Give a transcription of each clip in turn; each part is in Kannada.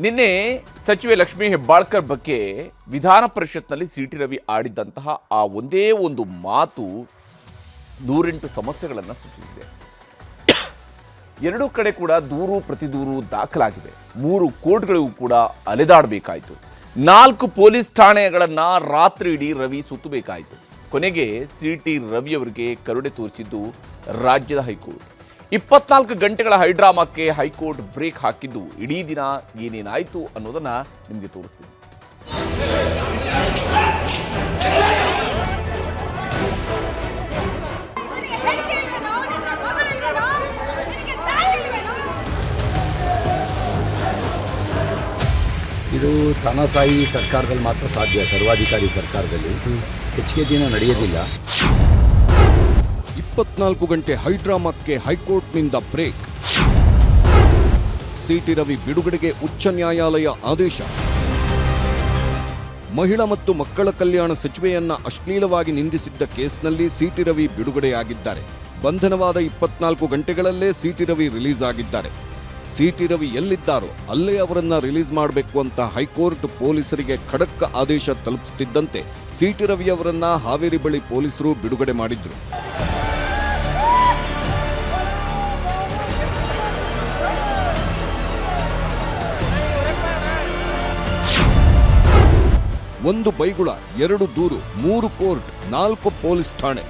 ನಿನ್ನೆ ಸಚಿವೆ ಲಕ್ಷ್ಮೀ ಹೆಬ್ಬಾಳ್ಕರ್ ಬಗ್ಗೆ ವಿಧಾನ ಪರಿಷತ್ನಲ್ಲಿ ಸಿಟಿ ರವಿ ಆಡಿದಂತಹ ಆ ಒಂದೇ ಒಂದು ಮಾತು 108 ಸಮಸ್ಯೆಗಳನ್ನು ಸೃಷ್ಟಿಸಿದೆ. ಎರಡೂ ಕಡೆ ಕೂಡ ದೂರು ಪ್ರತಿದೂರು ದಾಖಲಾಗಿದೆ. 3 ಕೋರ್ಟ್ಗಳಿಗೂ ಕೂಡ ಅಲೆದಾಡಬೇಕಾಯಿತು. 4 ಪೊಲೀಸ್ ಠಾಣೆಗಳನ್ನು ರಾತ್ರಿ ಇಡೀ ರವಿ ಸುತ್ತಬೇಕಾಯಿತು. ಕೊನೆಗೆ ಸಿಟಿ ರವಿಯವರಿಗೆ ಕರುಣೆ ತೋರಿಸಿದ್ದು ರಾಜ್ಯದ ಹೈಕೋರ್ಟ್. 24 ಗಂಟೆಗಳ ಹೈಡ್ರಾಮಾಕ್ಕೆ ಹೈಕೋರ್ಟ್ ಬ್ರೇಕ್ ಹಾಕಿದ್ದು ಇಡೀ ದಿನ ಏನೇನಾಯಿತು ಅನ್ನೋದನ್ನ ನಿಮಗೆ ತೋರಿಸ್ತೀನಿ. ಇದು ತಾನಾಸಾಯಿ ಸರ್ಕಾರದಲ್ಲಿ ಮಾತ್ರ ಸಾಧ್ಯ, ಸರ್ವಾಧಿಕಾರಿ ಸರ್ಕಾರದಲ್ಲಿ ಹೆಚ್ಚಿಗೆ ದಿನ ನಡೆಯೋದಿಲ್ಲ. 24 ಗಂಟೆ ಹೈಡ್ರಾಮಾಕ್ಕೆ ಹೈಕೋರ್ಟ್ನಿಂದ ಬ್ರೇಕ್. ಸಿಟಿ ರವಿ ಬಿಡುಗಡೆಗೆ ಉಚ್ಚ ನ್ಯಾಯಾಲಯ ಆದೇಶ. ಮಹಿಳಾ ಮತ್ತು ಮಕ್ಕಳ ಕಲ್ಯಾಣ ಸಚಿವೆಯನ್ನ ಅಶ್ಲೀಲವಾಗಿ ನಿಂದಿಸಿದ್ದ ಕೇಸ್ನಲ್ಲಿ ಸಿಟಿ ರವಿ ಬಿಡುಗಡೆಯಾಗಿದ್ದಾರೆ. ಬಂಧನವಾದ 24 ಗಂಟೆಗಳಲ್ಲೇ ಸಿಟಿ ರವಿ ರಿಲೀಸ್ ಆಗಿದ್ದಾರೆ. ಸಿಟಿ ರವಿ ಎಲ್ಲಿದ್ದಾರೋ ಅಲ್ಲೇ ಅವರನ್ನ ರಿಲೀಸ್ ಮಾಡಬೇಕು ಅಂತ ಹೈಕೋರ್ಟ್ ಪೊಲೀಸರಿಗೆ ಖಡಕ್ ಆದೇಶ ತಲುಪಿಸುತ್ತಿದ್ದಂತೆ ಸಿಟಿ ರವಿ ಅವರನ್ನ ಹಾವೇರಿ ಬಳಿ ಪೊಲೀಸರು ಬಿಡುಗಡೆ ಮಾಡಿದ್ರು. ಒಂದು ಬೈಗುಳ, 2 ದೂರು, 3 ಕೋರ್ಟ್, 4 ಪೊಲೀಸ್ ಠಾಣೆ.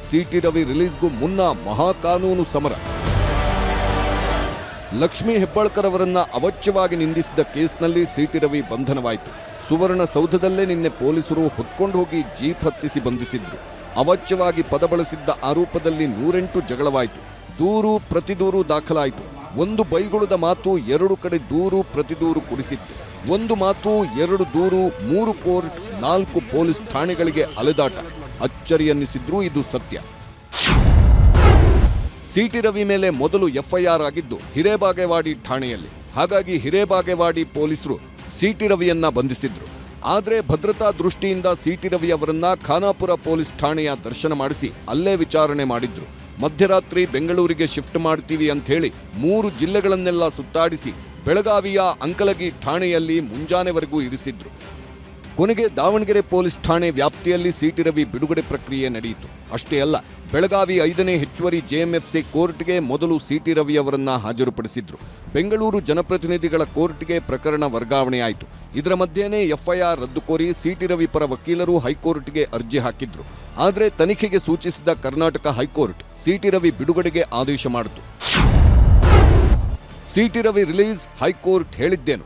ಸಿಟಿ ರವಿ ರಿಲೀಸ್ಗೂ ಮುನ್ನ ಮಹಾಕಾನೂನು ಸಮರ. ಲಕ್ಷ್ಮೀ ಹೆಬ್ಬಾಳ್ಕರ್ ಅವರನ್ನ ಅವಾಚ್ಯವಾಗಿ ನಿಂದಿಸಿದ ಕೇಸ್ನಲ್ಲಿ ಸಿಟಿ ರವಿ ಬಂಧನವಾಯಿತು. ಸುವರ್ಣಸೌಧದಲ್ಲೇ ನಿನ್ನೆ ಪೊಲೀಸರು ಹೊತ್ಕೊಂಡು ಹೋಗಿ ಜೀಪ್ ಹತ್ತಿಸಿ ಬಂಧಿಸಿದ್ರು. ಅವಾಚ್ಯವಾಗಿ ಪದ ಬಳಸಿದ್ದ ಆರೋಪದಲ್ಲಿ 108 ಜಗಳವಾಯಿತು. ದೂರು ಪ್ರತಿದೂರು ದಾಖಲಾಯಿತು. ಒಂದು ಬೈಗುಳದ ಮಾತು 2 ಕಡೆ ದೂರು ಪ್ರತಿದೂರು ಕುಡಿಸಿತ್ತು. ಒಂದು ಮಾತು 2 ದೂರು, 3 ಕೋರ್ಟ್, 4 ಪೊಲೀಸ್ ಠಾಣೆಗಳಿಗೆ ಅಲೆದಾಟ. ಅಚ್ಚರಿಯನ್ನಿಸಿದ್ರೂ ಇದು ಸತ್ಯ. ಸಿಟಿ ರವಿ ಮೇಲೆ ಮೊದಲು ಎಫ್ಐಆರ್ ಆಗಿದ್ದು ಹಿರೇಬಾಗೇವಾಡಿ ಠಾಣೆಯಲ್ಲಿ. ಹಾಗಾಗಿ ಹಿರೇಬಾಗೇವಾಡಿ ಪೊಲೀಸರು ಸಿಟಿ ರವಿಯನ್ನ ಬಂಧಿಸಿದ್ರು. ಆದರೆ ಭದ್ರತಾ ದೃಷ್ಟಿಯಿಂದ ಸಿಟಿ ರವಿ ಅವರನ್ನ ಖಾನಾಪುರ ಪೊಲೀಸ್ ಠಾಣೆಯ ದರ್ಶನ ಮಾಡಿಸಿ ಅಲ್ಲೇ ವಿಚಾರಣೆ ಮಾಡಿದ್ರು. ಮಧ್ಯರಾತ್ರಿ ಬೆಂಗಳೂರಿಗೆ ಶಿಫ್ಟ್ ಮಾಡ್ತೀವಿ ಅಂತ ಹೇಳಿ 3 ಜಿಲ್ಲೆಗಳನ್ನೆಲ್ಲ ಸುತ್ತಾಡಿಸಿ ಬೆಳಗಾವಿಯ ಅಂಕಲಗಿ ಠಾಣೆಯಲ್ಲಿ ಮುಂಜಾನೆವರೆಗೂ ಇರಿಸಿದ್ರು. ಕೊನೆಗೆ ದಾವಣಗೆರೆ ಪೊಲೀಸ್ ಠಾಣೆ ವ್ಯಾಪ್ತಿಯಲ್ಲಿ ಸಿಟಿ ರವಿ ಬಿಡುಗಡೆ ಪ್ರಕ್ರಿಯೆ ನಡೆಯಿತು. ಅಷ್ಟೇ ಅಲ್ಲ, ಬೆಳಗಾವಿ 5ನೇ ಹೆಚ್ಚುವರಿ ಜೆಎಂಎಫ್ಸಿ ಕೋರ್ಟ್ಗೆ ಮೊದಲು ಸಿಟಿ ರವಿ ಅವರನ್ನ ಹಾಜರುಪಡಿಸಿದ್ರು. ಬೆಂಗಳೂರು ಜನಪ್ರತಿನಿಧಿಗಳ ಕೋರ್ಟ್ಗೆ ಪ್ರಕರಣ ವರ್ಗಾವಣೆಯಾಯಿತು. ಇದರ ಮಧ್ಯೆನೇ ಎಫ್ಐಆರ್ ರದ್ದು ಕೋರಿ ಸಿಟಿ ರವಿ ಪರ ವಕೀಲರು ಹೈಕೋರ್ಟ್ಗೆ ಅರ್ಜಿ ಹಾಕಿದ್ರು. ಆದರೆ ತನಿಖೆಗೆ ಸೂಚಿಸಿದ ಕರ್ನಾಟಕ ಹೈಕೋರ್ಟ್ ಸಿಟಿ ರವಿ ಬಿಡುಗಡೆಗೆ ಆದೇಶ ಮಾಡಿತು. ಸಿಟಿ ರವಿ ರಿಲೀಸ್, ಹೈಕೋರ್ಟ್ ಹೇಳಿದ್ದೇನು?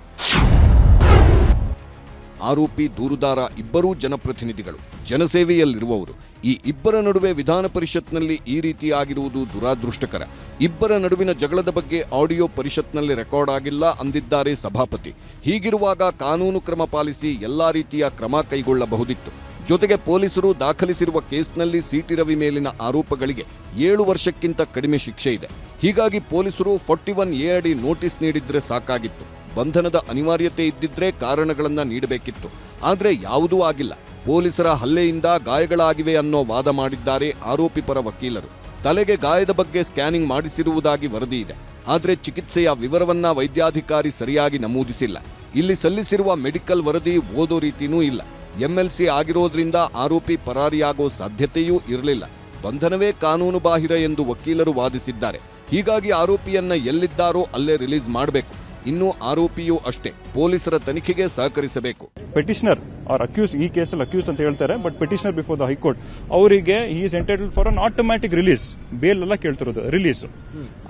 ಆರೋಪಿ ದೂರುದಾರ ಇಬ್ಬರೂ ಜನಪ್ರತಿನಿಧಿಗಳು, ಜನಸೇವೆಯಲ್ಲಿರುವವರು. ಈ ಇಬ್ಬರ ನಡುವೆ ವಿಧಾನ ಪರಿಷತ್ನಲ್ಲಿ ಈ ರೀತಿಯಾಗಿರುವುದು ದುರಾದೃಷ್ಟಕರ. ಇಬ್ಬರ ನಡುವಿನ ಜಗಳದ ಬಗ್ಗೆ ಆಡಿಯೋ ಪರಿಷತ್ನಲ್ಲಿ ರೆಕಾರ್ಡ್ ಆಗಿಲ್ಲ ಅಂದಿದ್ದಾರೆ ಸಭಾಪತಿ. ಹೀಗಿರುವಾಗ ಕಾನೂನು ಕ್ರಮ ಪಾಲಿಸಿ ಎಲ್ಲಾ ರೀತಿಯ ಕ್ರಮ ಕೈಗೊಳ್ಳಬಹುದಿತ್ತು. ಜೊತೆಗೆ ಪೊಲೀಸರು ದಾಖಲಿಸಿರುವ ಕೇಸ್ನಲ್ಲಿ ಸಿಟಿ ರವಿ ಮೇಲಿನ ಆರೋಪಗಳಿಗೆ 7 ವರ್ಷಕ್ಕಿಂತ ಕಡಿಮೆ ಶಿಕ್ಷೆ ಇದೆ. ಹೀಗಾಗಿ ಪೊಲೀಸರು 41A ಅಡಿ ನೋಟಿಸ್ ನೀಡಿದ್ರೆ ಸಾಕಾಗಿತ್ತು. ಬಂಧನದ ಅನಿವಾರ್ಯತೆ ಇದ್ದಿದ್ರೆ ಕಾರಣಗಳನ್ನ ನೀಡಬೇಕಿತ್ತು. ಆದರೆ ಯಾವುದೂ ಆಗಿಲ್ಲ. ಪೊಲೀಸರ ಹಲ್ಲೆಯಿಂದ ಗಾಯಗಳಾಗಿವೆ ಅನ್ನೋ ವಾದ ಮಾಡಿದ್ದಾರೆ ಆರೋಪಿ ಪರ ವಕೀಲರು. ತಲೆಗೆ ಗಾಯದ ಬಗ್ಗೆ ಸ್ಕ್ಯಾನಿಂಗ್ ಮಾಡಿಸಿರುವುದಾಗಿ ವರದಿ ಇದೆ. ಆದರೆ ಚಿಕಿತ್ಸೆಯ ವಿವರವನ್ನ ವೈದ್ಯಾಧಿಕಾರಿ ಸರಿಯಾಗಿ ನಮೂದಿಸಿಲ್ಲ. ಇಲ್ಲಿ ಸಲ್ಲಿಸಿರುವ ಮೆಡಿಕಲ್ ವರದಿ ಓದೋ ರೀತಿಯೂ ಇಲ್ಲ. ಎಂಎಲ್ಸಿ ಆಗಿರೋದ್ರಿಂದ ಆರೋಪಿ ಪರಾರಿಯಾಗೋ ಸಾಧ್ಯತೆಯೂ ಇರಲಿಲ್ಲ. ಬಂಧನವೇ ಕಾನೂನು ಬಾಹಿರ ಎಂದು ವಕೀಲರು ವಾದಿಸಿದ್ದಾರೆ. ಹೀಗಾಗಿ ಆರೋಪಿಯನ್ನ ಎಲ್ಲಿದ್ದಾರೋ ಅಲ್ಲೇ ರಿಲೀಸ್ ಮಾಡಬೇಕು. ಇನ್ನು ಆರೋಪಿಯೂ ಅಷ್ಟೇ, ಪೊಲೀಸರ ತನಿಖೆಗೆ ಸಹಕರಿಸಬೇಕು. ಪೆಟಿಷನರ್ ಆರ್ ಅಕ್ಯೂಸ್ಡ್, ಈ ಕೇಸಲ್ಲಿ ಅಕ್ಯೂಸ್ಡ್ ಅಂತ ಹೇಳ್ತಾರೆ, but petitioner before the high court ಅವರಿಗೆ he is entitled for an automatic release. Bail ಎಲ್ಲ ಕೇಳ್ತಿರೋದು ರಿಲೀಸ್.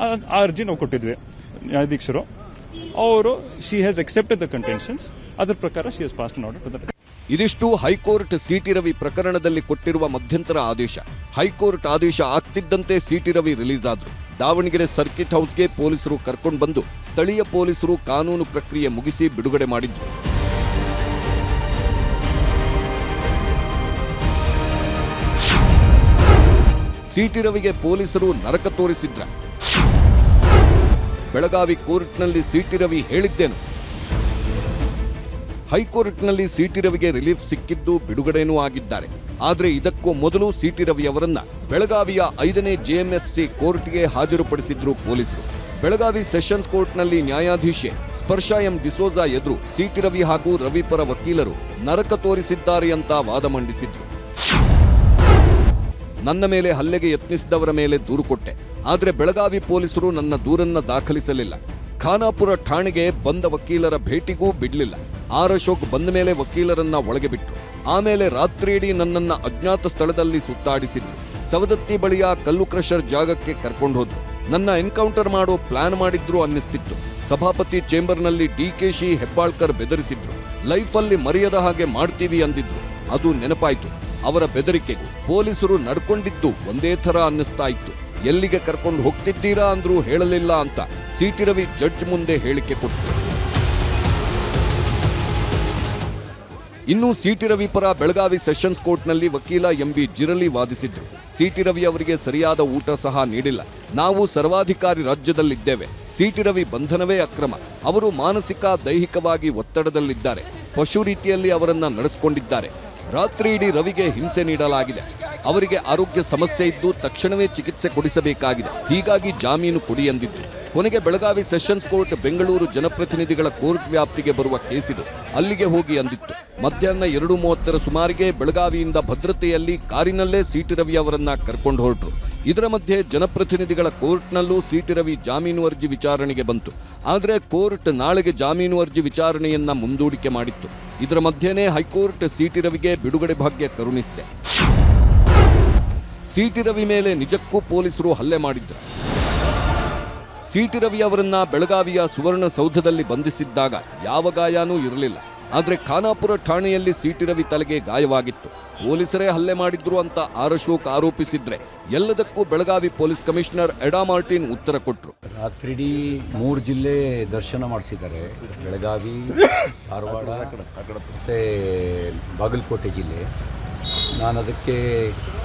ಆ ಅರ್ಜಿ ನಾವು ಕೊಟ್ಟಿದ್ವಿ ನ್ಯಾಯಾಧೀಶರು. ಅವರು she has accepted the contentions. ಅದರ ಪ್ರಕಾರ she has passed an order to the. ಇದಿಷ್ಟು ಹೈಕೋರ್ಟ್ ಸಿಟಿ ರವಿ ಪ್ರಕರಣದಲ್ಲಿ ಕೊಟ್ಟಿರುವ ಮಧ್ಯಂತರ ಆದೇಶ. ಹೈಕೋರ್ಟ್ ಆದೇಶ ಆಗ್ತಿದ್ದಂತೆ ಸಿಟಿ ರವಿ ರಿಲೀಸ್ ಆದ್ರು. ದಾವಣಗೆರೆ ಸರ್ಕಿಟ್ ಹೌಸ್ಗೆ ಪೊಲೀಸರು ಕರ್ಕೊಂಡು ಬಂದು ಸ್ಥಳೀಯ ಪೊಲೀಸರು ಕಾನೂನು ಪ್ರಕ್ರಿಯೆ ಮುಗಿಸಿ ಬಿಡುಗಡೆ ಮಾಡಿದ್ರು. ಸಿಟಿ ರವಿಗೆ ಪೊಲೀಸರು ನರಕ ತೋರಿಸಿದ್ರ? ಬೆಳಗಾವಿ ಕೋರ್ಟ್ನಲ್ಲಿ ಸಿಟಿ ರವಿ ಹೇಳಿದ್ದೇನು? ಹೈಕೋರ್ಟ್ನಲ್ಲಿ ಸಿಟಿ ರವಿಗೆ ರಿಲೀಫ್ ಸಿಕ್ಕಿದ್ದು, ಬಿಡುಗಡೆನೂ ಆಗಿದ್ದಾರೆ. ಆದರೆ ಇದಕ್ಕೂ ಮೊದಲು ಸಿಟಿ ರವಿ ಅವರನ್ನ ಬೆಳಗಾವಿಯ 5ನೇ ಜೆಎಂಎಫ್ಸಿ ಕೋರ್ಟ್ಗೆ ಹಾಜರುಪಡಿಸಿದ್ರು ಪೊಲೀಸರು. ಬೆಳಗಾವಿ ಸೆಷನ್ಸ್ ಕೋರ್ಟ್ನಲ್ಲಿ ನ್ಯಾಯಾಧೀಶೆ ಸ್ಪರ್ಶ ಎಂ ಡಿಸೋಜಾ ಎದುರು ಸಿಟಿ ರವಿ ಹಾಗೂ ರವಿ ಪರ ವಕೀಲರು ನರಕ ತೋರಿಸಿದ್ದಾರೆ ಅಂತ ವಾದ ಮಂಡಿಸಿದ್ರು. ನನ್ನ ಮೇಲೆ ಹಲ್ಲೆಗೆ ಯತ್ನಿಸಿದವರ ಮೇಲೆ ದೂರು ಕೊಟ್ಟೆ, ಆದರೆ ಬೆಳಗಾವಿ ಪೊಲೀಸರು ನನ್ನ ದೂರನ್ನ ದಾಖಲಿಸಲಿಲ್ಲ. ಖಾನಾಪುರ ಠಾಣೆಗೆ ಬಂದ ವಕೀಲರ ಭೇಟಿಗೂ ಬಿಡಲಿಲ್ಲ. ಆರ್ ಅಶೋಕ್ ಬಂದ ಮೇಲೆ ವಕೀಲರನ್ನ ಒಳಗೆ ಬಿಟ್ರು. ಆಮೇಲೆ ರಾತ್ರಿಯಿಡೀ ನನ್ನನ್ನ ಅಜ್ಞಾತ ಸ್ಥಳದಲ್ಲಿ ಸುತ್ತಾಡಿಸಿದ್ರು. ಸವದತ್ತಿ ಬಳಿಯ ಕಲ್ಲು ಕ್ರಷರ್ ಜಾಗಕ್ಕೆ ಕರ್ಕೊಂಡು ಹೋದ್ರು. ನನ್ನ ಎನ್ಕೌಂಟರ್ ಮಾಡೋ ಪ್ಲಾನ್ ಮಾಡಿದ್ರು ಅನ್ನಿಸ್ತಿತ್ತು. ಸಭಾಪತಿ ಚೇಂಬರ್ನಲ್ಲಿ ಡಿಕೆಶಿ ಹೆಬ್ಬಾಳ್ಕರ್ ಬೆದರಿಸಿದ್ರು. ಲೈಫಲ್ಲಿ ಮರೆಯದ ಹಾಗೆ ಮಾಡ್ತೀವಿ ಅಂದಿದ್ರು. ಅದು ನೆನಪಾಯ್ತು. ಅವರ ಬೆದರಿಕೆಗೂ ಪೊಲೀಸರು ನಡ್ಕೊಂಡಿದ್ದು ಒಂದೇ ಥರ ಅನ್ನಿಸ್ತಾ ಇತ್ತು. ಎಲ್ಲಿಗೆ ಕರ್ಕೊಂಡು ಹೋಗ್ತಿದ್ದೀರಾ ಅಂದ್ರೂ ಹೇಳಲಿಲ್ಲ ಅಂತ ಸಿಟಿ ರವಿ ಜಡ್ಜ್ ಮುಂದೆ ಹೇಳಿಕೆ ಕೊಟ್ಟರು. ಇನ್ನು ಸಿಟಿ ರವಿ ಪರ ಬೆಳಗಾವಿ ಸೆಷನ್ಸ್ ಕೋರ್ಟ್ನಲ್ಲಿ ವಕೀಲ ಎಂಬಿ ಜಿರಲಿ ವಾದಿಸಿದ್ರು. ಸಿಟಿ ರವಿ ಅವರಿಗೆ ಸರಿಯಾದ ಊಟ ಸಹ ನೀಡಿಲ್ಲ. ನಾವು ಸರ್ವಾಧಿಕಾರಿ ರಾಜ್ಯದಲ್ಲಿದ್ದೇವೆ. ಸಿಟಿ ರವಿ ಬಂಧನವೇ ಅಕ್ರಮ. ಅವರು ಮಾನಸಿಕ ದೈಹಿಕವಾಗಿ ಒತ್ತಡದಲ್ಲಿದ್ದಾರೆ. ಪಶು ರೀತಿಯಲ್ಲಿ ಅವರನ್ನ ನಡೆಸಿಕೊಂಡಿದ್ದಾರೆ. ರಾತ್ರಿ ಇಡೀ ರವಿಗೆ ಹಿಂಸೆ ನೀಡಲಾಗಿದೆ. ಅವರಿಗೆ ಆರೋಗ್ಯ ಸಮಸ್ಯೆ ಇದ್ದು ತಕ್ಷಣವೇ ಚಿಕಿತ್ಸೆ ಕೊಡಿಸಬೇಕಾಗಿದೆ. ಹೀಗಾಗಿ ಜಾಮೀನು ಕೊಡಿ ಎಂದಿದ್ದು. ಕೊನೆಗೆ ಬೆಳಗಾವಿ ಸೆಷನ್ಸ್ ಕೋರ್ಟ್ ಬೆಂಗಳೂರು ಜನಪ್ರತಿನಿಧಿಗಳ ಕೋರ್ಟ್ ವ್ಯಾಪ್ತಿಗೆ ಬರುವ ಕೇಸಿದು. ಅಲ್ಲಿಗೆ ಹೋಗಿ ಅಂದಿತ್ತು. ಮಧ್ಯಾಹ್ನ 2:30 ಸುಮಾರಿಗೆ ಬೆಳಗಾವಿಯಿಂದ ಭದ್ರತೆಯಲ್ಲಿ ಕಾರಿನಲ್ಲೇ ಸಿಟಿ ರವಿ ಅವರನ್ನ ಕರ್ಕೊಂಡು ಹೊರಟರು. ಇದರ ಮಧ್ಯೆ ಜನಪ್ರತಿನಿಧಿಗಳ ಕೋರ್ಟ್ನಲ್ಲೂ ಸಿಟಿ ರವಿ ಜಾಮೀನು ಅರ್ಜಿ ವಿಚಾರಣೆಗೆ ಬಂತು. ಆದರೆ ಕೋರ್ಟ್ ನಾಳೆಗೆ ಜಾಮೀನು ಅರ್ಜಿ ವಿಚಾರಣೆಯನ್ನ ಮುಂದೂಡಿಕೆ ಮಾಡಿತ್ತು. ಇದರ ಮಧ್ಯೆನೇ ಹೈಕೋರ್ಟ್ ಸಿಟಿ ರವಿಗೆ ಬಿಡುಗಡೆ ಭಾಗ್ಯ ಕರುಣಿಸಿದೆ. ಸಿಟಿ ರವಿ ಮೇಲೆ ನಿಜಕ್ಕೂ ಪೊಲೀಸರು ಹಲ್ಲೆ ಮಾಡಿದ್ರು. ಸಿಟಿ ರವಿ ಅವರನ್ನ ಬೆಳಗಾವಿಯ ಸುವರ್ಣಸೌಧದಲ್ಲಿ ಬಂಧಿಸಿದ್ದಾಗ ಯಾವ ಗಾಯನೂ ಇರಲಿಲ್ಲ. ಆದರೆ ಖಾನಾಪುರ ಠಾಣೆಯಲ್ಲಿ ಸಿಟಿ ರವಿ ತಲೆಗೆ ಗಾಯವಾಗಿತ್ತು. ಪೊಲೀಸರೇ ಹಲ್ಲೆ ಮಾಡಿದ್ರು ಅಂತ ಆರ್ ಅಶೋಕ್ ಆರೋಪಿಸಿದ್ರೆ ಎಲ್ಲದಕ್ಕೂ ಬೆಳಗಾವಿ ಪೊಲೀಸ್ ಕಮಿಷನರ್ ಎಡಾ ಮಾರ್ಟಿನ್ ಉತ್ತರ ಕೊಟ್ಟರು. ರಾತ್ರಿಡೀ 3 ಜಿಲ್ಲೆ ದರ್ಶನ ಮಾಡಿಸಿದ್ದಾರೆ. ಬೆಳಗಾವಿ, ಧಾರವಾಡ ಮತ್ತು ಬಾಗಲಕೋಟೆ ಜಿಲ್ಲೆ. ನಾನು ಅದಕ್ಕೆ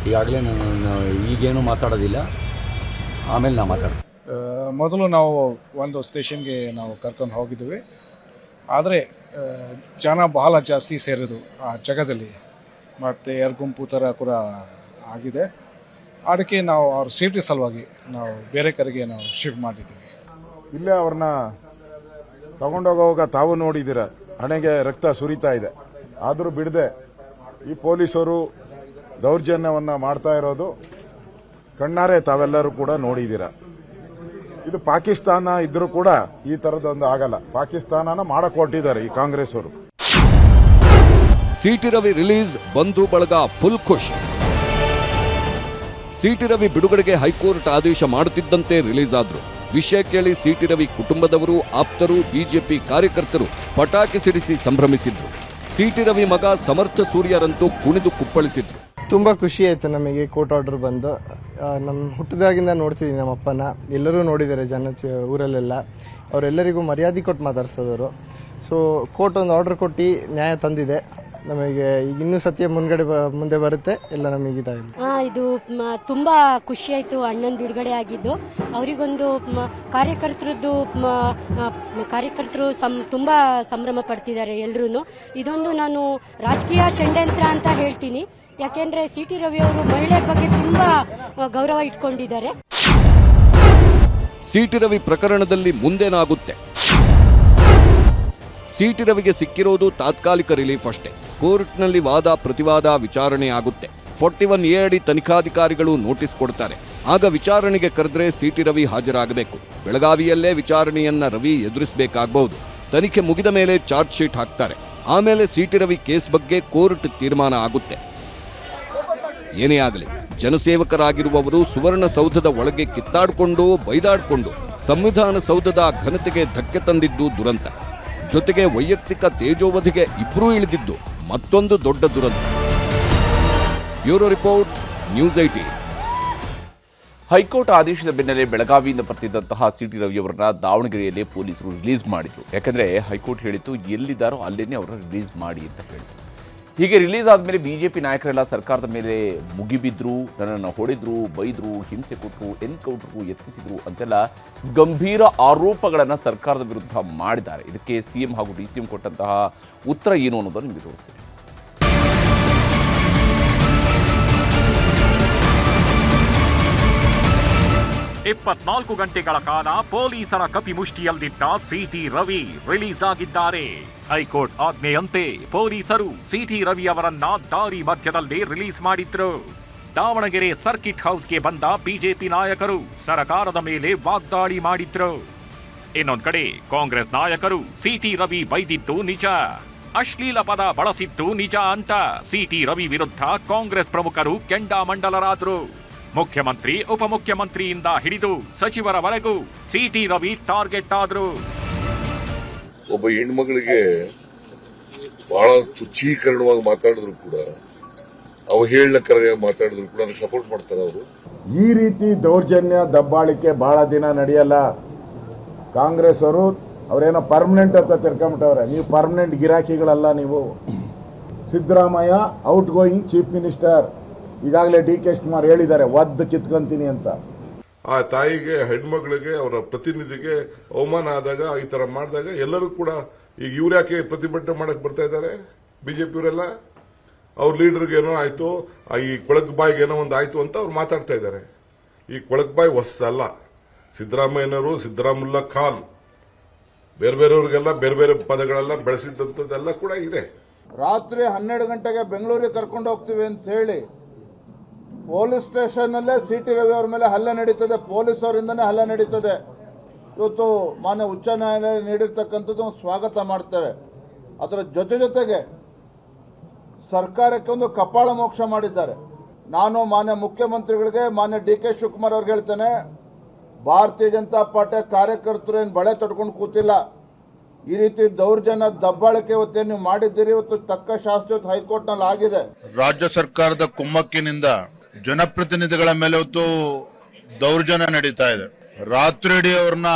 ಈಗಾಗಲೇ ನಾನು ಈಗೇನು ಮಾತಾಡೋದಿಲ್ಲ, ಆಮೇಲೆ ನಾನು ಮಾತಾಡ್ತೀನಿ. ಮೊದಲು ನಾವು ಒಂದು ಸ್ಟೇಷನ್ಗೆ ನಾವು ಕರ್ಕೊಂಡು ಹೋಗಿದ್ವಿ. ಆದರೆ ಜನ ಬಹಳ ಜಾಸ್ತಿ ಸೇರಿದ್ರು ಆ ಜಾಗದಲ್ಲಿ, ಮತ್ತು 2 ಗುಂಪು ಥರ ಕೂಡ ಆಗಿದೆ. ಅದಕ್ಕೆ ನಾವು ಅವ್ರ ಸೇಫ್ಟಿ ಸಲುವಾಗಿ ನಾವು ಬೇರೆ ಕಡೆಗೆ ನಾವು ಶಿಫ್ಟ್ ಮಾಡಿದ್ದೀವಿ. ಇಲ್ಲೇ ಅವ್ರನ್ನ ತಗೊಂಡೋಗುವಾಗ ತಾವು ನೋಡಿದ್ದೀರ, ಹಣೆಗೆ ರಕ್ತ ಸುರಿತಾ ಇದೆ. ಆದರೂ ಬಿಡದೆ ಈ ಪೊಲೀಸರು ದೌರ್ಜನ್ಯವನ್ನ ಮಾಡ್ತಾ ಇರೋದು ಕಣ್ಣಾರೆ ತಾವೆಲ್ಲರೂ ಕೂಡ ನೋಡಿದ್ದೀರ. ಇದು ಪಾಕಿಸ್ತಾನ ಇದ್ರೂ ಕೂಡ ಈ ತರದೊಂದು ಆಗಲ್ಲ. ಪಾಕಿಸ್ತಾನನ ಮಾಡಕ್ ಹೊರಟಿದ್ದಾರೆ ಈ ಕಾಂಗ್ರೆಸ್ ಅವರು. ಸಿಟಿ ರವಿ ರಿಲೀಸ್, ಬಂಧು ಬಳಗ ಫುಲ್ ಖುಷ್. ಸಿಟಿ ರವಿ ಬಿಡುಗಡೆಗೆ ಹೈಕೋರ್ಟ್ ಆದೇಶ ಮಾಡುತ್ತಿದ್ದಂತೆ ರಿಲೀಸ್ ಆದ್ರು. ವಿಷಯ ಕೇಳಿ ಸಿಟಿ ರವಿ ಕುಟುಂಬದವರು, ಆಪ್ತರು, ಬಿಜೆಪಿ ಕಾರ್ಯಕರ್ತರು ಪಟಾಕಿ ಸಿಡಿಸಿ ಸಂಭ್ರಮಿಸಿದ್ರು. ಸಿಟಿ ರವಿ ಮಗ ಸಮರ್ಥ ಸೂರ್ಯರಂತೂ ಕುಣಿದು ಕುಪ್ಪಳಿಸಿದ್ರು. ತುಂಬ ಖುಷಿ ಆಯಿತು ನಮಗೆ ಕೋರ್ಟ್ ಆರ್ಡರ್ ಬಂದು. ನಮ್ಮ ಹುಟ್ಟಿದಾಗಿಂದ ನೋಡ್ತಿದ್ದೀವಿ, ನಮ್ಮ ಅಪ್ಪನ ಎಲ್ಲರೂ ನೋಡಿದ್ದಾರೆ, ಊರಲ್ಲೆಲ್ಲ ಅವರೆಲ್ಲರಿಗೂ ಮರ್ಯಾದೆ ಕೊಟ್ಟು ಮಾತಾಡ್ಸೋದವರು. ಸೊ ಕೋರ್ಟ್ ಒಂದು ಆರ್ಡರ್ ಕೊಟ್ಟು ನ್ಯಾಯ ತಂದಿದೆ ನಮಗೆ. ಈಗ ಇನ್ನೂ ಸತ್ಯ ಮುಂದೆ ಬರುತ್ತೆ, ಎಲ್ಲ ನಮಗೆ ಇದಾಗಿದೆ. ಇದು ತುಂಬ ಖುಷಿ ಆಯಿತು ಅಣ್ಣನ ಬಿಡುಗಡೆ ಆಗಿದ್ದು. ಅವರಿಗೊಂದು ಕಾರ್ಯಕರ್ತರು ತುಂಬ ಸಂಭ್ರಮ ಪಡ್ತಿದ್ದಾರೆ ಎಲ್ಲರೂ. ಇದೊಂದು ನಾನು ರಾಜಕೀಯ ಷಡ್ಯಂತ್ರ ಅಂತ ಹೇಳ್ತೀನಿ. ಯಾಕೆಂದ್ರೆ ಸಿಟಿ ರವಿ ಅವರು ಮಹಿಳೆಯರ ಬಗ್ಗೆ ತುಂಬಾ ಗೌರವ ಇಟ್ಕೊಂಡಿದ್ದಾರೆ. ಸಿಟಿ ರವಿ ಪ್ರಕರಣದಲ್ಲಿ ಮುಂದೇನಾಗುತ್ತೆ? ಸಿಟಿ ರವಿಗೆ ಸಿಕ್ಕಿರೋದು ತಾತ್ಕಾಲಿಕ ರಿಲೀಫ್ ಅಷ್ಟೇ. ಕೋರ್ಟ್ನಲ್ಲಿ ವಾದ ಪ್ರತಿವಾದ ವಿಚಾರಣೆ ಆಗುತ್ತೆ. 41A ಅಡಿ ತನಿಖಾಧಿಕಾರಿಗಳು ನೋಟಿಸ್ ಕೊಡ್ತಾರೆ. ಆಗ ವಿಚಾರಣೆಗೆ ಕರೆದ್ರೆ ಸಿಟಿ ರವಿ ಹಾಜರಾಗಬೇಕು. ಬೆಳಗಾವಿಯಲ್ಲೇ ವಿಚಾರಣೆಯನ್ನ ರವಿ ಎದುರಿಸಬೇಕಾಗಬಹುದು. ತನಿಖೆ ಮುಗಿದ ಮೇಲೆ ಚಾರ್ಜ್ ಶೀಟ್ ಹಾಕ್ತಾರೆ. ಆಮೇಲೆ ಸಿಟಿ ರವಿ ಕೇಸ್ ಬಗ್ಗೆ ಕೋರ್ಟ್ ತೀರ್ಮಾನ ಆಗುತ್ತೆ. ಏನೇ ಆಗಲಿ, ಜನಸೇವಕರಾಗಿರುವವರು ಸುವರ್ಣಸೌಧದ ಒಳಗೆ ಕಿತ್ತಾಡಿಕೊಂಡು ಬೈದಾಡಿಕೊಂಡು ಸಂವಿಧಾನ ಸೌಧದ ಘನತೆಗೆ ಧಕ್ಕೆ ತಂದಿದ್ದು ದುರಂತ. ಜೊತೆಗೆ ವೈಯಕ್ತಿಕ ತೇಜೋವಧಿಗೆ ಇಬ್ಬರೂ ಇಳಿದಿದ್ದು ಮತ್ತೊಂದು ದೊಡ್ಡ ದುರಂತ. Bureau report, news 18. ಹೈಕೋರ್ಟ್ ಆದೇಶದ ಬೆನ್ನಲ್ಲೇ ಬೆಳಗಾವಿಯಿಂದ ಬರ್ತಿದ್ದಂತಹ ಸಿಟಿ ರವಿಯವರನ್ನ ದಾವಣಗೆರೆಯಲ್ಲಿ ಪೊಲೀಸರು ರಿಲೀಸ್ ಮಾಡಿದ್ರು. ಯಾಕಂದ್ರೆ ಹೈಕೋರ್ಟ್ ಹೇಳಿತ್ತು ಎಲ್ಲಿದ್ದಾರೋ ಅಲ್ಲೇನೆ ಅವರನ್ನು ರಿಲೀಸ್ ಮಾಡಿ ಅಂತ ಹೇಳಿದ್ರು. ಹೀಗೆ ರಿಲೀಸ್ ಆದಮೇಲೆ ಬಿಜೆಪಿ ನಾಯಕರೆಲ್ಲ ಸರ್ಕಾರದ ಮೇಲೆ ಮುಗಿಬಿದ್ರು, ನನ್ನನ್ನು ಹೊಡೆದ್ರು, ಬೈದ್ರು, ಹಿಂಸೆ ಕೊಟ್ಟರು, ಎನ್ಕೌಂಟರ್ಗೂ ಯತ್ನಿಸಿದ್ರು ಅಂತೆಲ್ಲ ಗಂಭೀರ ಆರೋಪಗಳನ್ನು ಸರ್ಕಾರದ ವಿರುದ್ಧ ಮಾಡಿದ್ದಾರೆ. ಇದಕ್ಕೆ ಸಿಎಂ ಹಾಗೂ ಡಿಸಿಎಂ ಕೊಟ್ಟಂತಹ ಉತ್ತರ ಏನು ಅನ್ನೋದನ್ನು ನಿಮಗೆ ತೋರಿಸ್ತೀನಿ. 24 ಗಂಟೆಗಳ ಕಾಲ ಪೊಲೀಸರ ಕಪಿಮುಷ್ಟಿಯಲ್ಲಿದ್ದ ಸಿಟಿ ರವಿ ರಿಲೀಸ್ ಆಗಿದ್ದಾರೆ. ಹೈಕೋರ್ಟ್ ಆಜ್ಞೆಯಂತೆ ಪೊಲೀಸರು ಸಿಟಿ ರವಿ ಅವರನ್ನ ದಾರಿ ಮಧ್ಯದಲ್ಲೇ ರಿಲೀಸ್ ಮಾಡಿದ್ರು. ದಾವಣಗೆರೆ ಸರ್ಕಿಟ್ ಹೌಸ್ಗೆ ಬಂದ ಬಿಜೆಪಿ ನಾಯಕರು ಸರ್ಕಾರದ ಮೇಲೆ ವಾಗ್ದಾಳಿ ಮಾಡಿದ್ರು. ಇನ್ನೊಂದ್ ಕಡೆ ಕಾಂಗ್ರೆಸ್ ನಾಯಕರು ಸಿಟಿ ರವಿ ಬೈದಿದ್ದು ನಿಜ, ಅಶ್ಲೀಲ ಪದ ಬಳಸಿದ್ದು ನಿಜ ಅಂತ ಸಿಟಿ ರವಿ ವಿರುದ್ಧ ಕಾಂಗ್ರೆಸ್ ಪ್ರಮುಖರು ಕೆಂಡಾಮಂಡಲರಾದ್ರು. ಮುಖ್ಯಮಂತ್ರಿ ಉಪಮುಖ್ಯಮಂತ್ರಿಯಿಂದ ಹಿಡಿದು ಸಚಿವರವರೆಗೂ ಸಿಟಿ ರವಿ ಟಾರ್ಗೆಟ್ ಆದ್ರು. ಒಬ್ಬ ಹೆಣ್ಮಗಳಿಗೆ ಬಹಳ ತುಚ್ಛೀಕರಣವಾಗಿ ಮಾತಾಡಿದ್ರು ಕೂಡ, ಅವಹೇಳನಕರವಾಗಿ ಮಾತಾಡಿದ್ರು ಕೂಡ ಅದಕ್ಕೆ ಸಪೋರ್ಟ್ ಮಾಡ್ತಾರೆ ಅವರು. ಈ ರೀತಿ ದೌರ್ಜನ್ಯ ದಬ್ಬಾಳಿಕೆ ಬಹಳ ದಿನ ನಡೆಯಲ್ಲ. ಕಾಂಗ್ರೆಸ್ ಅವರು ಅವರೇನೋ ಪರ್ಮನೆಂಟ್ ಅಂತ ತಿಳ್ಕೊಂಬಿಟ್ಟವ್ರೆ. ನೀವು ಪರ್ಮನೆಂಟ್ ಗಿರಾಕಿಗಳಲ್ಲ. ನೀವು Siddaramaiah out going chief minister. ಈಗಾಗಲೇ ಡಿ.ಕೆ. ಶಿವಕುಮಾರ್ ಹೇಳಿದ್ದಾರೆ, ಒದ್ದು ಕಿತ್ಕೊಂತೀನಿ ಅಂತ. ಆ ತಾಯಿಗೆ, ಹೆಣ್ಮಗಳಿಗೆ, ಅವರ ಪ್ರತಿನಿಧಿಗೆ ಅವಮಾನ ಆದಾಗ, ಈ ತರ ಮಾಡಿದಾಗ ಎಲ್ಲರೂ ಕೂಡ ಈಗ ಇವ್ರು ಯಾಕೆ ಪ್ರತಿಭಟನೆ ಮಾಡಕ್ ಬರ್ತಾ ಇದ್ದಾರೆ? ಬಿಜೆಪಿಯವರೆಲ್ಲ ಅವ್ರ ಲೀಡರ್ಗೆ ಏನೋ ಆಯ್ತು, ಈ ಕೊಳಕುಬಾಯಿಗೆ ಏನೋ ಒಂದು ಆಯ್ತು ಅಂತ ಅವ್ರು ಮಾತಾಡ್ತಾ ಇದ್ದಾರೆ. ಈ ಕೊಳಕುಬಾಯಿ ಹೊಸಲ್ಲ. ಸಿದ್ದರಾಮಯ್ಯನವರು, ಸಿದ್ದರಾಮುಲ್ಲಾ ಖಾನ್, ಬೇರೆ ಬೇರೆಯವ್ರಿಗೆಲ್ಲ ಬೇರೆ ಬೇರೆ ಪದಗಳೆಲ್ಲ ಬೆಳೆಸಿದ್ದಂಥದ್ದೆಲ್ಲ ಕೂಡ ಇದೆ. ರಾತ್ರಿ 12 ಗಂಟೆಗೆ ಬೆಂಗಳೂರಿಗೆ ಕರ್ಕೊಂಡು ಹೋಗ್ತೀವಿ ಅಂತ ಹೇಳಿ ಪೊಲೀಸ್ ಸ್ಟೇಷನ್ನಲ್ಲೇ ಸಿಟಿ ರವಿ ಅವ್ರ ಮೇಲೆ ಹಲ್ಲೆ ನಡೀತದೆ. ಪೊಲೀಸ್ ಅವರಿಂದನೇ ಹಲ್ಲೆ ನಡೀತದೆ. ಇವತ್ತು ಮಾನ್ಯ ಉಚ್ಚ ನ್ಯಾಯಾಲಯ ನೀಡಿರ್ತಕ್ಕಂಥದ್ದು ಸ್ವಾಗತ ಮಾಡ್ತೇವೆ. ಅದರ ಜೊತೆಗೆ ಸರ್ಕಾರಕ್ಕೆ ಒಂದು ಕಪಾಳ ಮೋಕ್ಷ ಮಾಡಿದ್ದಾರೆ. ನಾನು ಮಾನ್ಯ ಮುಖ್ಯಮಂತ್ರಿಗಳಿಗೆ, ಮಾನ್ಯ ಡಿ.ಕೆ. ಶಿವಕುಮಾರ್ ಅವ್ರಿಗೆ ಹೇಳ್ತೇನೆ, ಭಾರತೀಯ ಜನತಾ ಪಾರ್ಟಿಯ ಕಾರ್ಯಕರ್ತರು ಏನು ಬಳೆ ತೊಡ್ಕೊಂಡು ಕೂತಿಲ್ಲ. ಈ ರೀತಿ ದೌರ್ಜನ್ಯ ದಬ್ಬಾಳಿಕೆ ಇವತ್ತೇನು ನೀವು ಮಾಡಿದ್ದೀರಿ, ಇವತ್ತು ತಕ್ಕ ಶಾಸ್ತಿ ಹೈಕೋರ್ಟ್ನಲ್ಲಿ ಆಗಿದೆ. ರಾಜ್ಯ ಸರ್ಕಾರದ ಕುಮ್ಮಕ್ಕಿನಿಂದ ಜನಪ್ರತಿನಿಧಿಗಳ ಮೇಲೆ ಇವತ್ತು ದೌರ್ಜನ್ಯ ನಡೀತಾ ಇದೆ. ರಾತ್ರಿ ಅವ್ರನ್ನ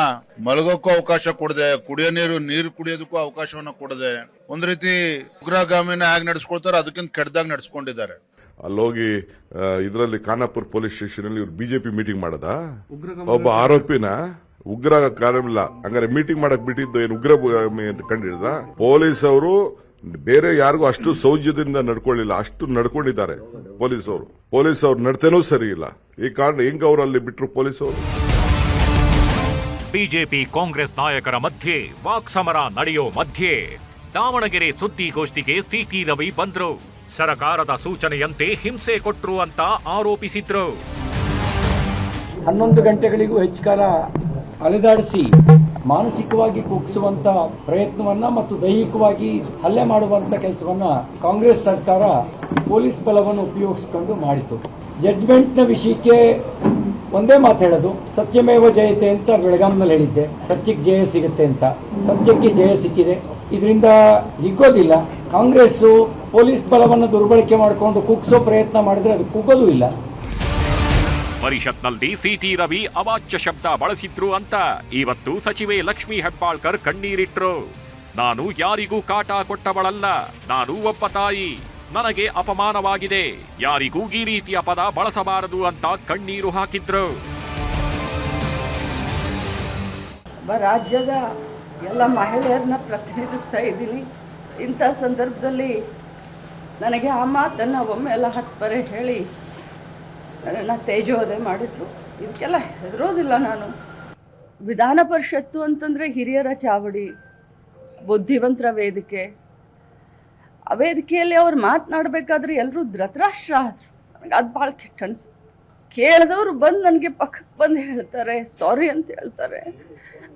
ಮಲಗೋಕ್ಕೂ ಅವಕಾಶ ಕೊಡದೆ, ಕುಡಿಯೋ ನೀರು ಕುಡಿಯೋದಕ್ಕೂ ಅವಕಾಶವನ್ನ ಕೊಡದೆ, ಒಂದ್ ರೀತಿ ಉಗ್ರಗಾಮಿನ ಹೇಗೆ ನಡೆಸ್ಕೊಳ್ತಾರೆ ಅದಕ್ಕಿಂತ ಕೆಟ್ಟದಾಗ ನಡೆಸ್ಕೊಂಡಿದ್ದಾರೆ. ಅಲ್ಲೋಗಿ ಇದರಲ್ಲಿ ಖಾನಾಪುರ್ ಪೊಲೀಸ್ ಸ್ಟೇಷನ್ ಅಲ್ಲಿ ಇವ್ರು ಬಿಜೆಪಿ ಮೀಟಿಂಗ್ ಮಾಡದ ಒಬ್ಬ ಆರೋಪಿನ ಉಗ್ರ ಕಾರ್ಯವಿಲ್ಲ, ಹಂಗಾರೆ ಮೀಟಿಂಗ್ ಮಾಡಕ್ ಬಿಟ್ಟಿದ್ದು ಏನು ಉಗ್ರ ಅಂತ ಕಂಡಿಡ್ದ? ಪೊಲೀಸ್ ಅವರು ಬೇರೆ ಯಾರಿಗೂ ಅಷ್ಟು ಸೌಜ್ಯದಿಂದ ನಡ್ಕೊಳ್ಳಿಲ್ಲ, ಅಷ್ಟು ನಡ್ಕೊಂಡಿದ್ದಾರೆ ಪೊಲೀಸ್ ಅವರು. ಪೊಲೀಸ್ ಅವ್ರ ನಡತೆನೂ ಸರಿ ಇಲ್ಲ. ಈ ಕಾರಣ ಹೆಂಗ್ ಅವರು ಅಲ್ಲಿ ಬಿಟ್ರು ಪೊಲೀಸ್ ಅವರು. ಬಿಜೆಪಿ ಕಾಂಗ್ರೆಸ್ ನಾಯಕರ ಮಧ್ಯೆ ವಾಕ್ಸಮರ ನಡೆಯೋ ಮಧ್ಯೆ ದಾವಣಗೆರೆ ಸುದ್ದಿಗೋಷ್ಠಿಗೆ ಸಿಟಿ ರವಿ ಬಂದ್ರು. ಸರ್ಕಾರದ ಸೂಚನೆಯಂತೆ ಹಿಂಸೆ ಕೊಟ್ರು ಅಂತ ಆರೋಪಿಸಿದ್ರು. 11 ಗಂಟೆಗಳಿಗೂ ಹೆಚ್ಚು ಕಾಲ ಅಲೆದಾಡಿಸಿ ಮಾನಸಿಕವಾಗಿ ಕುಗ್ಗಿಸುವಂತ ಪ್ರಯತ್ನವನ್ನ ಮತ್ತು ದೈಹಿಕವಾಗಿ ಹಲ್ಲೆ ಮಾಡುವಂತ ಕೆಲಸವನ್ನ ಕಾಂಗ್ರೆಸ್ ಸರ್ಕಾರ ಪೊಲೀಸ್ ಬಲವನ್ನು ಉಪಯೋಗಿಸಿಕೊಂಡು ಮಾಡಿತು. ಜಡ್ಜ್ಮೆಂಟ್ನ ವಿಷಯಕ್ಕೆ ಒಂದೇ ಮಾತು ಹೇಳೋದು, ಸತ್ಯಮೇವ ಜಯತೆ ಅಂತ ಬೆಳಗಾಂನಲ್ಲಿ ಹೇಳಿದ್ದೆ. ಸತ್ಯಕ್ಕೆ ಜಯ ಸಿಗುತ್ತೆ ಅಂತ, ಸತ್ಯಕ್ಕೆ ಜಯ ಸಿಕ್ಕಿದೆ. ಇದರಿಂದ ಹಿಗ್ಗೋದಿಲ್ಲ. ಕಾಂಗ್ರೆಸ್ ಪೊಲೀಸ್ ಬಲವನ್ನು ದುರ್ಬಳಕೆ ಮಾಡಿಕೊಂಡು ಕುಗ್ಸೋ ಪ್ರಯತ್ನ ಮಾಡಿದ್ರೆ ಅದು ಕುಗ್ಗೋದು ಇಲ್ಲ. ಪರಿಷತ್ನಲ್ಲಿ ಸಿಟಿ ರವಿ ಅವಾಚ್ಯ ಶಬ್ದ ಬಳಸಿದ್ರು ಅಂತ ಇವತ್ತು ಸಚಿವೆ ಲಕ್ಷ್ಮೀ ಹೆಬ್ಬಾಳ್ಕರ್ ಕಣ್ಣೀರಿಟ್ರು. ನಾನು ಯಾರಿಗೂ ಕಾಟ ಕೊಟ್ಟವಳಲ್ಲ, ನಾನು ಒಬ್ಬ ತಾಯಿ, ನನಗೆ ಅಪಮಾನವಾಗಿದೆ, ಯಾರಿಗೂ ಈ ರೀತಿಯ ಪದ ಬಳಸಬಾರದು ಅಂತ ಕಣ್ಣೀರು ಹಾಕಿದ್ರು. ರಾಜ್ಯದ ಎಲ್ಲ ಮಹಿಳೆಯರನ್ನ ಪ್ರತಿನಿಧಿಸ್ತಾ ಇದ್ದೀನಿ. ಇಂಥ ಸಂದರ್ಭದಲ್ಲಿ ನನಗೆ ಆ ಮಾತನ್ನು ಒಮ್ಮೆ ಎಲ್ಲ 10 ಬಾರಿ ಹೇಳಿ ನನ್ನನ್ನು ತೇಜೋವಧೆ ಮಾಡಿದ್ರು. ಇದಕ್ಕೆಲ್ಲ ಹೆದರೋದಿಲ್ಲ ನಾನು. ವಿಧಾನ ಪರಿಷತ್ತು ಅಂತಂದರೆ ಹಿರಿಯರ ಚಾವಡಿ, ಬುದ್ಧಿವಂತರ ವೇದಿಕೆ. ಆ ವೇದಿಕೆಯಲ್ಲಿ ಅವ್ರು ಮಾತನಾಡಬೇಕಾದ್ರೆ ಎಲ್ಲರೂ ಧೃತರಾಷ್ಟ್ರ ಆದರು. ನನಗೆ ಅದು ಭಾಳ ಕೆಟ್ಟ ಅನಿಸ್ತು. ಕೇಳಿದವರು ಬಂದು ನನಗೆ ಪಕ್ಕಕ್ಕೆ ಬಂದು ಹೇಳ್ತಾರೆ, ಸಾರಿ ಅಂತ ಹೇಳ್ತಾರೆ.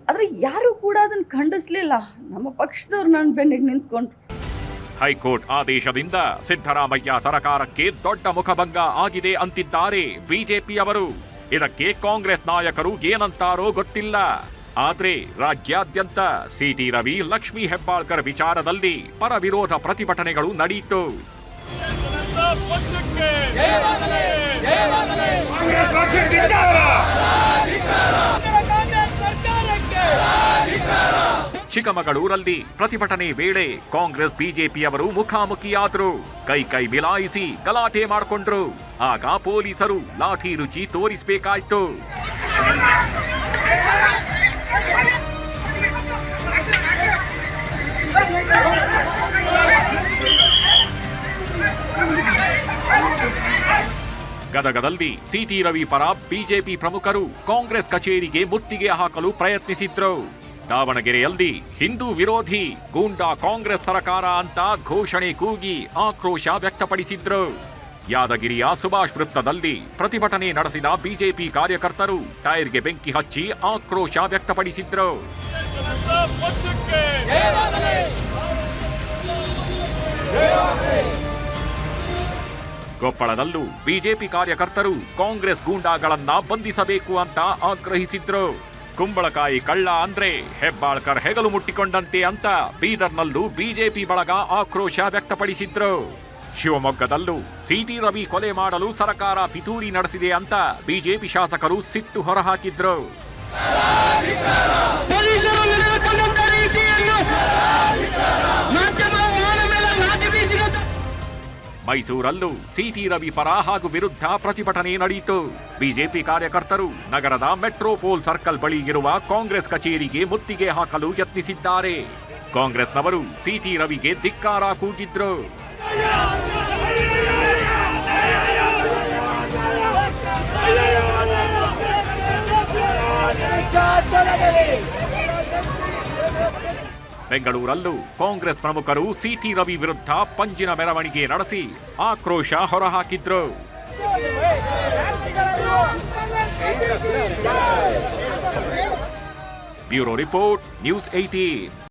ಆದರೆ ಯಾರೂ ಕೂಡ ಅದನ್ನು ಖಂಡಿಸ್ಲಿಲ್ಲ. ನಮ್ಮ ಪಕ್ಷದವ್ರು ನನ್ನ ಬೆನ್ನಿಗೆ ನಿಂತ್ಕೊಂಡ್ರು. ಹೈಕೋರ್ಟ್ ಆದೇಶದಿಂದ ಸಿದ್ದರಾಮಯ್ಯ ಸರ್ಕಾರಕ್ಕೆ ದೊಡ್ಡ ಮುಖಭಂಗ ಆಗಿದೆ ಅಂತಿದ್ದಾರೆ ಬಿಜೆಪಿಯವರು. ಇದಕ್ಕೆ ಕಾಂಗ್ರೆಸ್ ನಾಯಕರು ಏನಂತಾರೋ ಗೊತ್ತಿಲ್ಲ. ಆದ್ರೆ ರಾಜ್ಯಾದ್ಯಂತ ಸಿಟಿ ರವಿ, ಲಕ್ಷ್ಮೀ ಹೆಬ್ಬಾಳ್ಕರ್ ವಿಚಾರದಲ್ಲಿ ಪರ ವಿರೋಧ ಪ್ರತಿಭಟನೆಗಳು ನಡೆಯಿತು. ಚಿಕ್ಕಮಗಳೂರಲ್ಲಿ ಪ್ರತಿಭಟನೆ ವೇಳೆ ಕಾಂಗ್ರೆಸ್ ಬಿಜೆಪಿಯವರು ಮುಖಾಮುಖಿಯಾದ್ರು. ಕೈ ಮಿಲಾಯಿಸಿ ಗಲಾಟೆ ಮಾಡಿಕೊಂಡ್ರು. ಆಗ ಪೊಲೀಸರು ಲಾಠಿ ರುಚಿ ತೋರಿಸಬೇಕಾಯ್ತು. ಗದಗದಲ್ಲಿ ಸಿಟಿ ರವಿ ಪರ ಬಿಜೆಪಿ ಪ್ರಮುಖರು ಕಾಂಗ್ರೆಸ್ ಕಚೇರಿಗೆ ಮುತ್ತಿಗೆ ಹಾಕಲು ಪ್ರಯತ್ನಿಸಿದ್ರು. ದಾವಣಗೆರೆಯಲ್ಲಿ ಹಿಂದೂ ವಿರೋಧಿ ಗೂಂಡಾ ಕಾಂಗ್ರೆಸ್ ಸರ್ಕಾರ ಅಂತ ಘೋಷಣೆ ಕೂಗಿ ಆಕ್ರೋಶ ವ್ಯಕ್ತಪಡಿಸಿದ್ರು. ಯಾದಗಿರಿಯ ಸುಭಾಷ್ ವೃತ್ತದಲ್ಲಿ ಪ್ರತಿಭಟನೆ ನಡೆಸಿದ ಬಿಜೆಪಿ ಕಾರ್ಯಕರ್ತರು ಟೈರ್ಗೆ ಬೆಂಕಿ ಹಚ್ಚಿ ಆಕ್ರೋಶ ವ್ಯಕ್ತಪಡಿಸಿದ್ರು. ಕೊಪ್ಪಳದಲ್ಲೂ ಬಿಜೆಪಿ ಕಾರ್ಯಕರ್ತರು ಕಾಂಗ್ರೆಸ್ ಗೂಂಡಾಗಳನ್ನ ಬಂಧಿಸಬೇಕು ಅಂತ ಆಗ್ರಹಿಸಿದ್ರು. ಕುಂಬಳಕಾಯಿ ಕಳ್ಳ ಅಂದ್ರೆ ಹೆಬ್ಬಾಳ್ಕರ್ ಹೆಗಲು ಮುಟ್ಟಿಕೊಂಡಂತೆ ಅಂತ ಬೀದರ್ನಲ್ಲೂ ಬಿಜೆಪಿ ಬಳಗ ಆಕ್ರೋಶ ವ್ಯಕ್ತಪಡಿಸಿದ್ರು. ಶಿವಮೊಗ್ಗದಲ್ಲೂ ಸಿಟಿ ರವಿ ಕೊಲೆ ಮಾಡಲು ಸರ್ಕಾರ ಪಿತೂರಿ ನಡೆಸಿದೆ ಅಂತ ಬಿಜೆಪಿ ಶಾಸಕರು ಸಿಟ್ಟು ಹೊರಹಾಕಿದ್ರು. ಮೈಸೂರಲ್ಲೂ ಸಿಟಿ ರವಿ ಪರ ಹಾಗೂ ವಿರುದ್ಧ ಪ್ರತಿಭಟನೆ ನಡೆಯಿತು. ಬಿಜೆಪಿ ಕಾರ್ಯಕರ್ತರು ನಗರದ ಮೆಟ್ರೋಪೋಲ್ ಸರ್ಕಲ್ ಬಳಿ ಇರುವ ಕಾಂಗ್ರೆಸ್ ಕಚೇರಿಗೆ ಮುತ್ತಿಗೆ ಹಾಕಲು ಯತ್ನಿಸಿದ್ದಾರೆ. ಕಾಂಗ್ರೆಸ್ನವರು ಸಿಟಿ ರವಿಗೆ ಧಿಕ್ಕಾರ ಕೂಗಿದ್ರು. ಬೆಂಗಳೂರಲ್ಲೂ ಕಾಂಗ್ರೆಸ್ ಪ್ರಮುಖರು ಸಿಟಿ ರವಿ ವಿರುದ್ಧ ಪಂಜಿನ ಮೆರವಣಿಗೆ ನಡೆಸಿ ಆಕ್ರೋಶ ಹೊರಹಾಕಿದ್ರು. Bureau report, news 18.